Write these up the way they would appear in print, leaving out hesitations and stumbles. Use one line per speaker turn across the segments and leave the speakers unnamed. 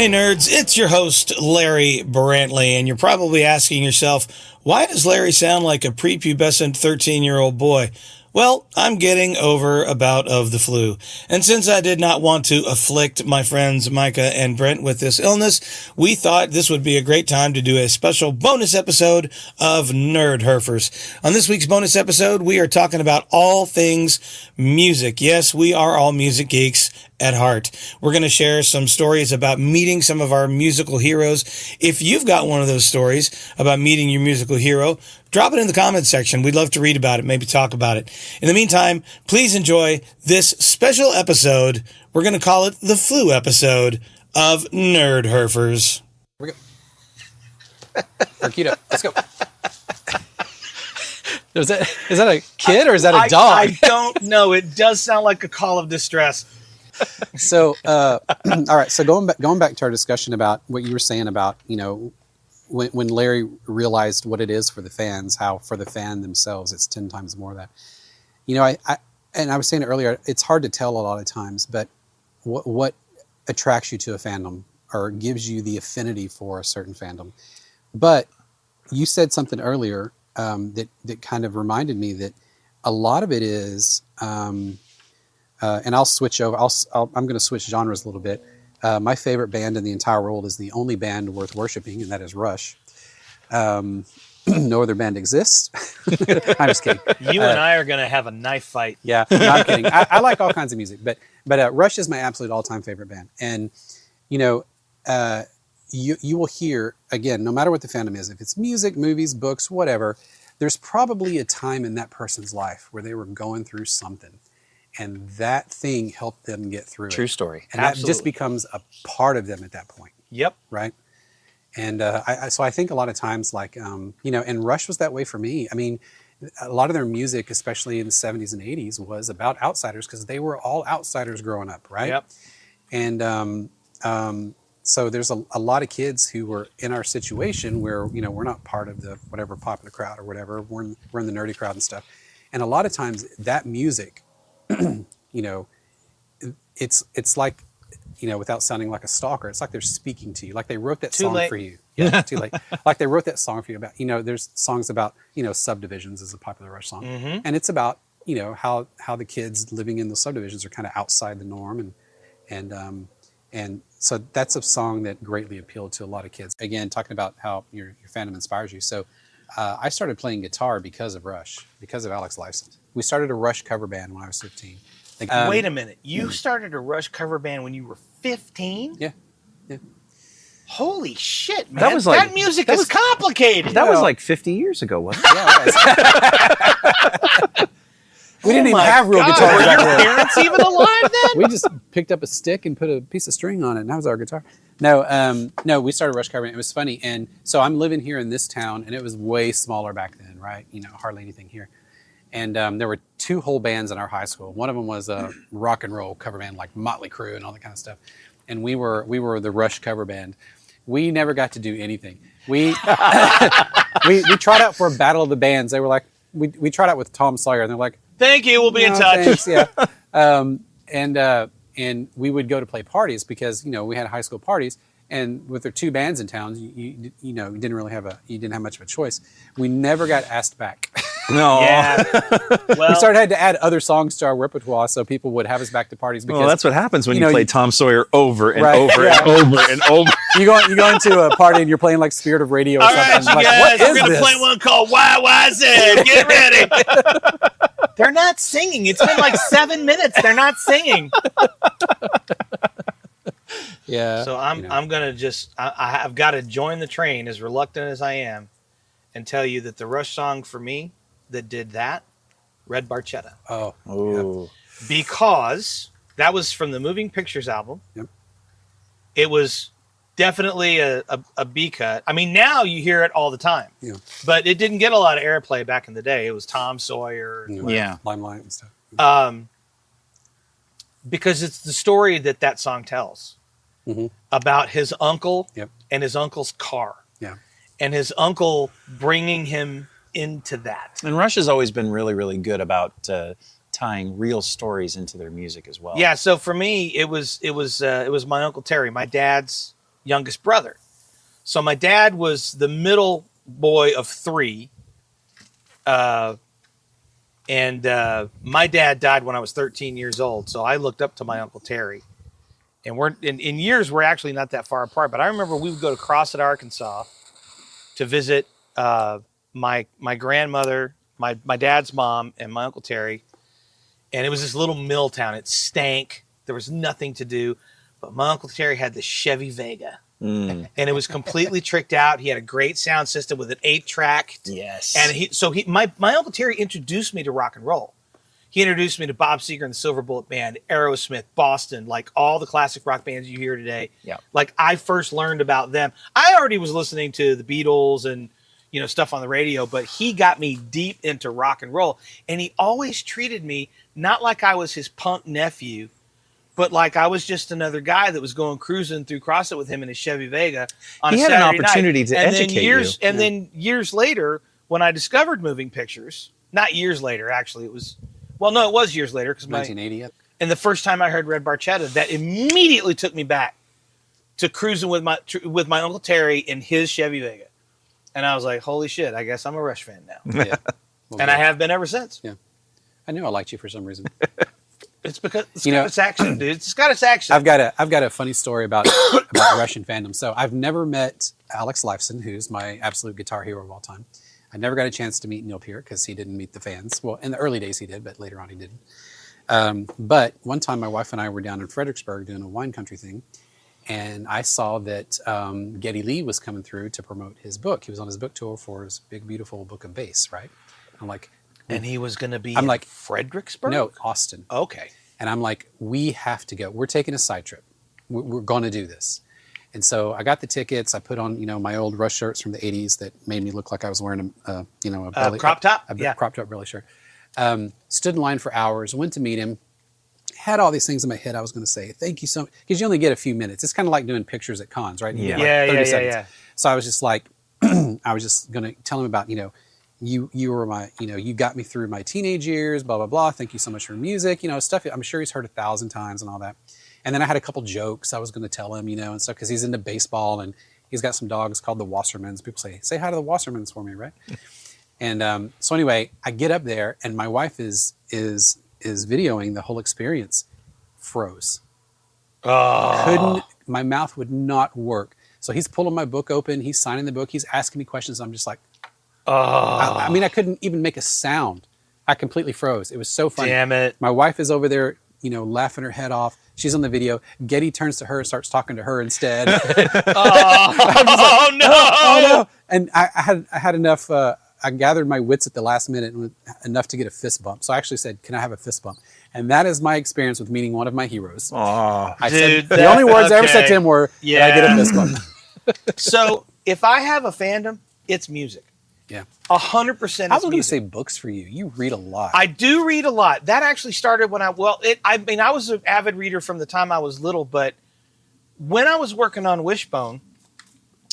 Hey nerds, it's your host Larry Brantley, and you're probably asking yourself, why does Larry sound like a prepubescent 13-year-old boy? Well, I'm getting over a bout of the flu, and since I did not want to afflict my friends Micah and Brent with this illness, we thought this would be a great time to do a special bonus episode of Nerdherfers. On this week's bonus episode, we are talking about all things music. Yes, we are all music geeks at heart. We're going to share some stories about meeting some of our musical heroes. If you've got one of those stories about meeting your musical hero, drop it in the comments section. We'd love to read about it, maybe talk about it. In the meantime, please enjoy this special episode. We're going to call it the flu episode of Nerdherfers.
Here we go. Arquito, let's go. Is that a kid or is that a dog?
I don't know. It does sound like a call of distress.
So, all right. So going back to our discussion about what you were saying about, when Larry realized what it is for the fans, how for the fan themselves, it's 10 times more of that. I was saying it earlier, it's hard to tell a lot of times, but what attracts you to a fandom or gives you the affinity for a certain fandom. But you said something earlier that kind of reminded me that a lot of it is, and I'll switch over. I'm going to switch genres a little bit. My favorite band in the entire world is the only band worth worshiping, and that is Rush. No other band exists. I'm just kidding.
You and I are going to have a knife fight.
Yeah, no, I'm kidding. I like all kinds of music, but Rush is my absolute all-time favorite band. And you will hear, again, no matter what the fandom is, if it's music, movies, books, whatever, there's probably a time in that person's life where they were going through something. And that thing helped them get through it.
True story.
And
Absolutely.
that just becomes a part of them at that point.
Yep.
Right? And so I think a lot of times, and Rush was that way for me. I mean, a lot of their music, especially in the 70s and 80s, was about outsiders because they were all outsiders growing up, right?
Yep.
And so there's a lot of kids who were in our situation where, we're not part of the whatever popular crowd or whatever. We're in the nerdy crowd and stuff. And a lot of times that music, it's like, without sounding like a stalker, it's like they're speaking to you, like they wrote that song for you. Yeah, too late. Like they wrote that song for you about, there's songs about, subdivisions is a popular Rush song.
Mm-hmm.
And it's about, how the kids living in those subdivisions are kind of outside the norm. And so that's a song that greatly appealed to a lot of kids. Again, talking about how your fandom inspires you. So I started playing guitar because of Rush, because of Alex Lifeson. We started a Rush cover band when I was 15.
Wait a minute. You started a Rush cover band when you were 15?
Yeah.
Holy shit, man.
That
music is complicated.
That was like 50 years ago, wasn't it?
Yeah, it was. We didn't even have real guitars
Were
back
your
then.
parents even alive then?
We just picked up a stick and put a piece of string on it, and that was our guitar. No, we started Rush cover band. It was funny. And so I'm living here in this town, and it was way smaller back then, right? Hardly anything here. And there were two whole bands in our high school. One of them was a rock and roll cover band like Motley Crue and all that kind of stuff. And we were the Rush cover band. We never got to do anything. We tried out for a battle of the bands. They were like, we tried out with Tom Sawyer, and they're like,
thank you, we'll be in touch.
Thanks, yeah. And we would go to play parties because we had high school parties. And with their two bands in town, you didn't have much of a choice. We never got asked back.
No.
Yeah.
We had to add other songs to our repertoire so people would have us back to parties. Because
That's what happens when you play Tom Sawyer over and
Right,
over
yeah.
and over and over.
You go into a party and you're playing like Spirit of Radio or
All
something.
right, you
Like,
guys,
what
we're
is
going to
this?
play one called YYZ. Get ready. They're not singing. It's been like 7 minutes. They're not singing.
Yeah.
So I'm going to I've got to join the train, as reluctant as I am, and tell you that the Rush song for me that did that, Red Barchetta.
Oh.
Ooh.
Because that was from the Moving Pictures album.
Yep.
It was definitely a B cut. I mean, now you hear it all the time.
Yeah.
But it didn't get a lot of airplay back in the day. It was Tom Sawyer.
Yeah.
Limelight and stuff.
Because it's the story that song tells about his uncle and his uncle's car.
Yeah.
And his uncle bringing him into that.
And Rush has always been really, really good about tying real stories into their music as well.
Yeah, so for me, it was my Uncle Terry, my dad's
youngest brother. So my dad was the middle boy of three. And my dad died when I was 13 years old. So I looked up to my Uncle Terry. And we're in years, we're actually not that far apart. But I remember we would go to Crossett, Arkansas to visit my grandmother, my dad's mom, and my Uncle Terry. And it was this little mill town. It stank. There was nothing to do. But my Uncle Terry had the Chevy Vega. And it was completely tricked out. He had a great sound system with an 8-track.
Yes.
And my Uncle Terry introduced me to rock and roll. He introduced me to Bob Seger and the Silver Bullet Band, Aerosmith, Boston, like all the classic rock bands you hear today.
Yeah.
Like I first learned about them. I already was listening to the Beatles and stuff on the radio, but he got me deep into rock and roll. And he always treated me not like I was his punk nephew, but like I was just another guy that was going cruising through Crossett with him in his Chevy Vega on a Saturday night.
He had an opportunity to educate you.
And then years later, when I discovered moving pictures, not years later, actually, it was years later.
1980.
And the first time I heard Red Barchetta, that immediately took me back to cruising with my Uncle Terry in his Chevy Vega. And I was like, holy shit, I guess I'm a Rush fan now.
Yeah. Well,
and I have been ever since.
Yeah. I knew I liked you for some reason.
It's because it's got its action, dude. It's got its action.
I've got a funny story about Russian fandom. So I've never met Alex Lifeson, who's my absolute guitar hero of all time. I never got a chance to meet Neil Peart because he didn't meet the fans. Well, in the early days he did, but later on he didn't. But one time my wife and I were down in Fredericksburg doing a wine country thing, and I saw that Geddy Lee was coming through to promote his book. He was on his book tour for his big, beautiful book of bass, right? I'm like...
And he was going to be
in
Fredericksburg?
No, Austin.
Okay.
And I'm like, we have to go. We're taking a side trip. We're going to do this. And so I got the tickets. I put on, my old Rush shirts from the 80s that made me look like I was wearing a belly,
crop top?
Crop top belly shirt. Stood in line for hours, went to meet him, had all these things in my head I was going to say. Thank you so much. Because you only get a few minutes. It's kind of like doing pictures at cons, right?
Yeah.
Yeah.
So I was just like, I was just going to tell him about, you were my, you got me through my teenage years, blah, blah, blah. Thank you so much for music, stuff I'm sure he's heard 1,000 times and all that. And then I had a couple jokes I was going to tell him, and stuff, because he's into baseball and he's got some dogs called the Wassermans. People say hi to the Wassermans for me, right? And so anyway, I get up there and my wife is videoing the whole experience. Froze.
Oh.
My mouth would not work. So he's pulling my book open. He's signing the book. He's asking me questions. I'm just like, I mean, I couldn't even make a sound. I completely froze. It was so funny.
Damn it.
My wife is over there, laughing her head off. She's on the video. Geddy turns to her and starts talking to her instead.
Oh, no.
Oh, no. And I had enough, I gathered my wits at the last minute enough to get a fist bump. So I actually said, can I have a fist bump? And that is my experience with meeting one of my heroes.
Oh,
the only words I ever said to him were, "Did I get a fist bump?"
So if I have a fandom, it's music.
Yeah.
100%.
I was going to say books for you. You read a lot.
I do read a lot. That actually started when I was an avid reader from the time I was little, but when I was working on Wishbone,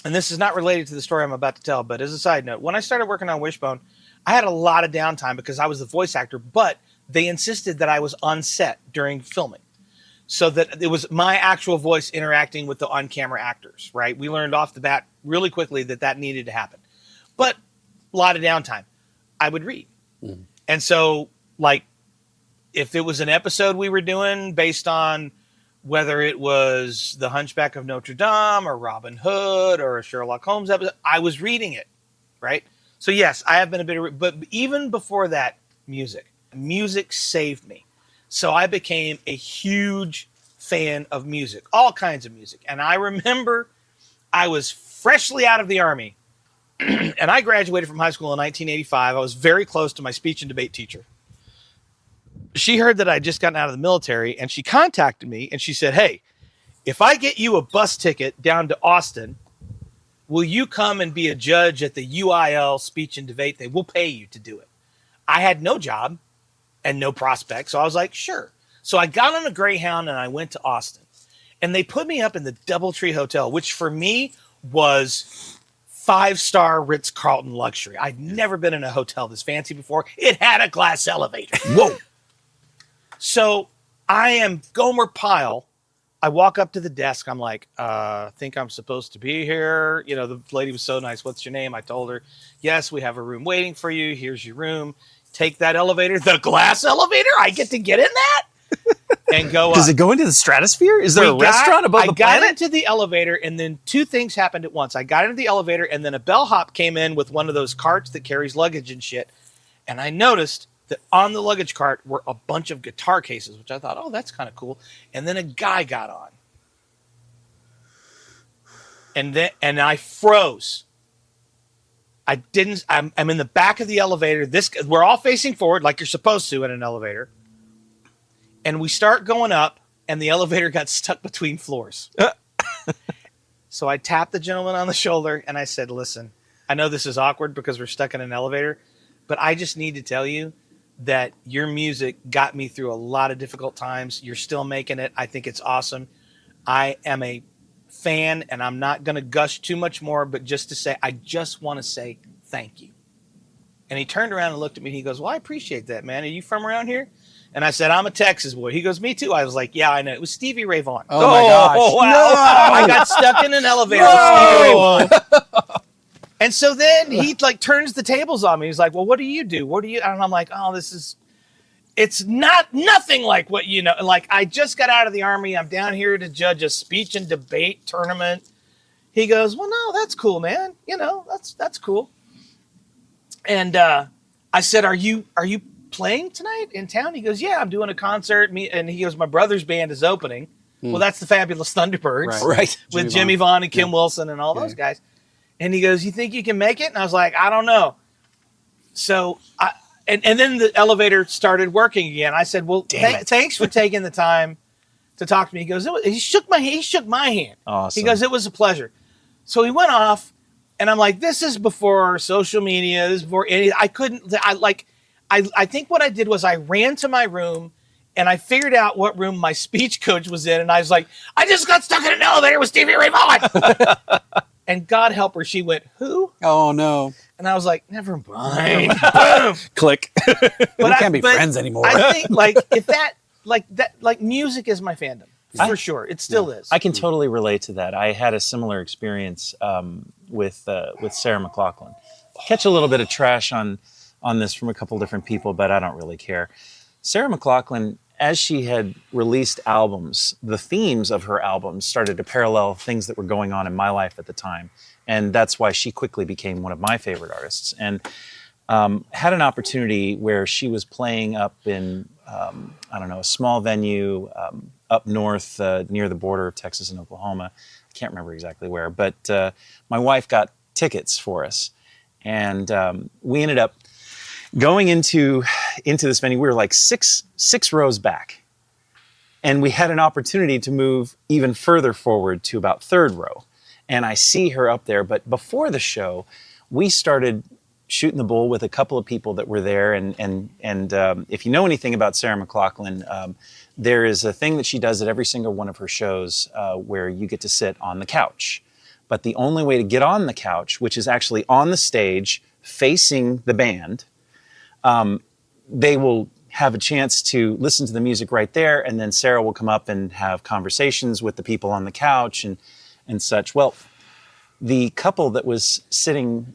and this is not related to the story I'm about to tell, but as a side note, when I started working on Wishbone, I had a lot of downtime because I was the voice actor, but they insisted that I was on set during filming. So that it was my actual voice interacting with the on-camera actors, right? We learned off the bat really quickly that needed to happen. But a lot of downtime, I would read. Mm. And so, like, if it was an episode we were doing based on whether it was The Hunchback of Notre Dame or Robin Hood or a Sherlock Holmes episode, I was reading it, right? So, yes, I have been a bit of... But even before that, music saved me. So I became a huge fan of music, all kinds of music. And I remember I was freshly out of the Army, and I graduated from high school in 1985. I was very close to my speech and debate teacher. She heard that I'd just gotten out of the military, and she contacted me, and she said, hey, if I get you a bus ticket down to Austin, will you come and be a judge at the UIL speech and debate thing? We'll pay you to do it. I had no job and no prospect, so I was like, sure. So I got on a Greyhound, and I went to Austin. And they put me up in the Doubletree Hotel, which for me was 5-star Ritz-Carlton luxury. I'd never been in a hotel this fancy before. It had a glass elevator. Whoa. So I am Gomer Pyle I walk up to the desk. I'm like, I think I'm supposed to be here. You know, the lady was so nice. What's your name? I told her, yes, we have a room waiting for you. Here's your room. Take that elevator, the glass elevator. I get to get in that and go up.
Does it go into the stratosphere? Is there a restaurant above the planet?
I got into the elevator, and then two things happened at once. I got into the elevator, and then a bellhop came in with one of those carts that carries luggage and shit. And I noticed that on the luggage cart were a bunch of guitar cases, which I thought, oh, that's kind of cool. And then a guy got on. And I froze. I'm in the back of the elevator. We're all facing forward like you're supposed to in an elevator. And we start going up, and the elevator got stuck between floors. So I tapped the gentleman on the shoulder, and I said, listen, I know this is awkward because we're stuck in an elevator, but I just need to tell you that your music got me through a lot of difficult times. You're still making it. I think it's awesome. I am a fan, and I'm not going to gush too much more, but just to say, I just want to say thank you. And he turned around and looked at me. He goes, well, I appreciate that, man. Are you from around here? And I said, I'm a Texas boy. He goes, me too. I was like, yeah, I know. It was Stevie Ray Vaughan.
Oh my gosh.
Wow.
No!
I got stuck in an elevator with Stevie Ray Vaughan. And so then he like turns the tables on me. He's like, well, what do you do? What do you? And I'm like, oh, it's nothing like what you know. Like, I just got out of the Army. I'm down here to judge a speech and debate tournament. He goes, well, no, that's cool, man. You know, that's cool. And I said, are you playing tonight in town? He goes, yeah, I'm doing a concert. And he goes, my brother's band is opening. Well, that's the Fabulous Thunderbirds.
Right.
With Jimmy Vaughn and Kim Wilson and all those guys. And he goes, you think you can make it? And I was like, I don't know. So and then the elevator started working again. I said, well, thanks for taking the time to talk to me. He goes, he shook my hand.
Awesome.
He goes, it was a pleasure. So he went off, and I'm like, this is before social media. This is before any. I think what I did was I ran to my room, and I figured out what room my speech coach was in, and I was like, I just got stuck in an elevator with Stevie Ray Vaughan. And God help her, she went, who?
Oh no!
And I was like, never mind.
Click.
We can't be friends anymore.
I think like music is my fandom for sure. It still is.
I can totally relate to that. I had a similar experience with Sarah McLachlan. Catch a little bit of trash on this from a couple different people, but I don't really care. Sarah McLachlan, as she had released albums, the themes of her albums started to parallel things that were going on in my life at the time. And that's why she quickly became one of my favorite artists. And had an opportunity where she was playing up in, a small venue up north near the border of Texas and Oklahoma. I can't remember exactly where, but my wife got tickets for us. And we ended up going into this venue. We were like six rows back, and we had an opportunity to move even further forward to about third row. And I see her up there, but before the show, we started shooting the bull with a couple of people that were there. And if you know anything about Sarah McLachlan, there is a thing that she does at every single one of her shows where you get to sit on the couch. But the only way to get on the couch, which is actually on the stage facing the band, they will have a chance to listen to the music right there, and then Sarah will come up and have conversations with the people on the couch and such. Well, the couple that was sitting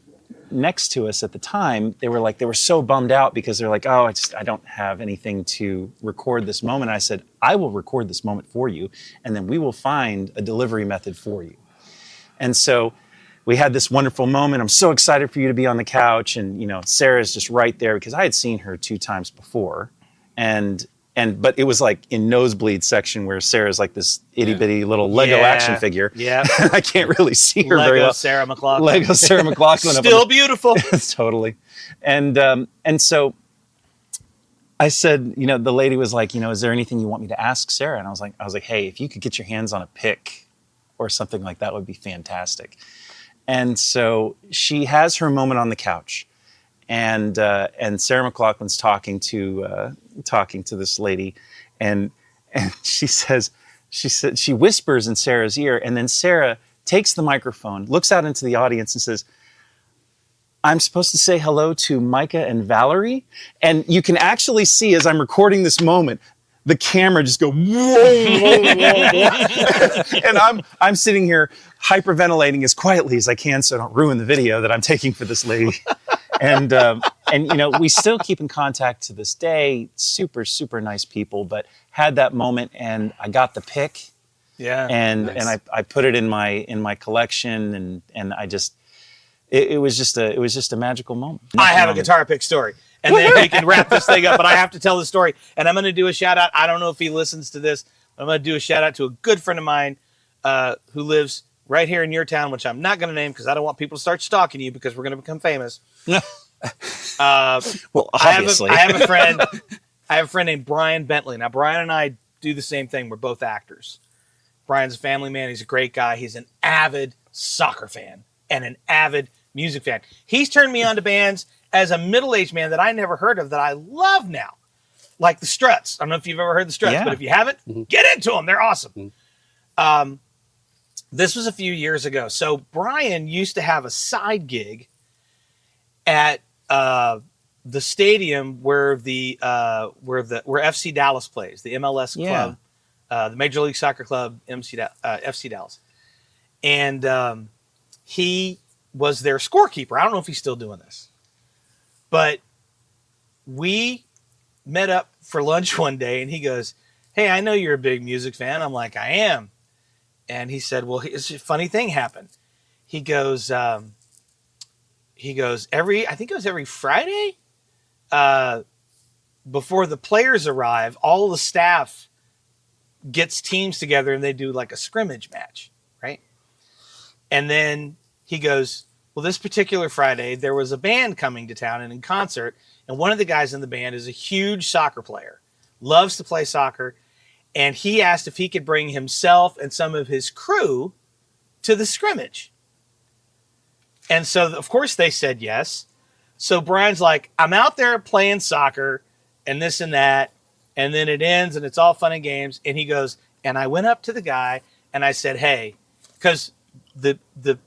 next to us at the time, they were so bummed out because they're like, oh, I don't have anything to record this moment. And I said, I will record this moment for you, and then we will find a delivery method for you. And so we had this wonderful moment. I'm so excited for you to be on the couch. And, Sarah's just right there because I had seen her 2 times before. But it was like in nosebleed section where Sarah's like this itty bitty little Lego action figure. Yeah. I can't really see her very well.
Sarah McLachlan.
Lego Sarah McLachlan.
Still beautiful.
Totally. And so I said, the lady was like, is there anything you want me to ask Sarah? And I was like, hey, if you could get your hands on a pick or something like that would be fantastic. And so she has her moment on the couch, and Sarah McLachlan's talking to this lady, and she whispers in Sarah's ear, and then Sarah takes the microphone, looks out into the audience, and says, I'm supposed to say hello to Micah and Valerie. And you can actually see as I'm recording this moment, the camera just go, and I'm sitting here hyperventilating as quietly as I can so I don't ruin the video that I'm taking for this lady. And we still keep in contact to this day. Super, super nice people, but had that moment and I got the pick.
Yeah.
And
Nice.
I put it in my collection and I just it was just a magical moment.
I have a guitar pick story, and then we can wrap this thing up. But I have to tell the story, and I'm going to do a shout out. I don't know if he listens to this. But I'm going to do a shout out to a good friend of mine who lives right here in your town, which I'm not going to name because I don't want people to start stalking you because we're going to become famous.
Well, obviously,
I have a friend. I have a friend named Brian Bentley. Now, Brian and I do the same thing. We're both actors. Brian's a family man. He's a great guy. He's an avid soccer fan and an avid music fan. He's turned me on to bands as a middle-aged man that I never heard of that I love now, like the Struts. I don't know if you've ever heard the Struts,
Yeah.
but if you haven't, get into them. They're awesome. This was a few years ago. So Brian used to have a side gig at the stadium where FC Dallas plays, the MLS club, the Major League Soccer club, FC Dallas, and he was their scorekeeper. I don't know if he's still doing this, but we met up for lunch one day, and he goes, "Hey, I know you're a big music fan." I'm like, "I am," and he said, "Well, a funny thing happened." He goes, I think it was every Friday, before the players arrive, all the staff gets teams together and they do like a scrimmage match, right? And then he goes, well, this particular Friday, there was a band coming to town and in concert, and one of the guys in the band is a huge soccer player, loves to play soccer, and he asked if he could bring himself and some of his crew to the scrimmage. And so, of course, they said yes. So Brian's like, I'm out there playing soccer and this and that, and then it ends and it's all fun and games. And he goes, and I went up to the guy and I said, hey, because the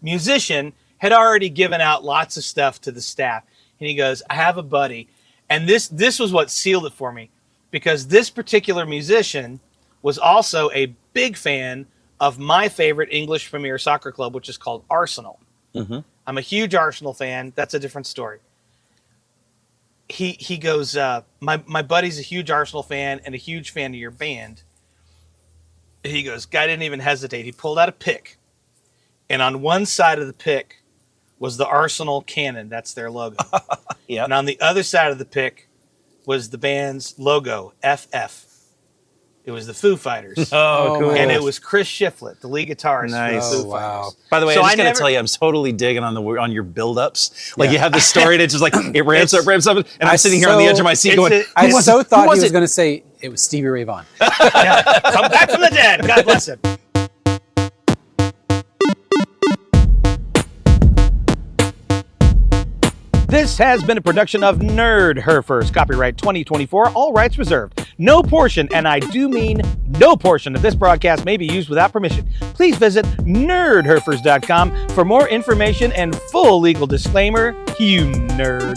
musician had already given out lots of stuff to the staff. And he goes, I have a buddy. And this was what sealed it for me, because this particular musician was also a big fan of my favorite English Premier Soccer club, which is called Arsenal.
Mm-hmm.
I'm a huge Arsenal fan. That's a different story. He goes, my buddy's a huge Arsenal fan and a huge fan of your band. He goes, guy didn't even hesitate. He pulled out a pick. And on one side of the pick was the Arsenal cannon. That's their logo.
Yeah.
And on the other side of the pick was the band's logo, FF. It was the Foo Fighters.
Oh, cool.
And it was Chris Shiflett, the lead guitarist.
Nice.
For the Foo
Oh, wow.
Fighters.
By the way,
So
I
I
just gotta
never-
tell you, I'm totally digging on your build-ups. Like
Yeah.
you have this story, and it's just like it ramps up, and I'm sitting here on the edge of my seat
It's
going,
a-
"Who
I
was
so
it?
thought
Who was
he was
it?"
going to say it was Stevie Ray Vaughan.
Yeah. Come back from the dead. God bless him. This has been a production of Nerdherfers, copyright 2024, all rights reserved. No portion, and I do mean no portion of this broadcast may be used without permission. Please visit nerdherfers.com for more information and full legal disclaimer, you nerd.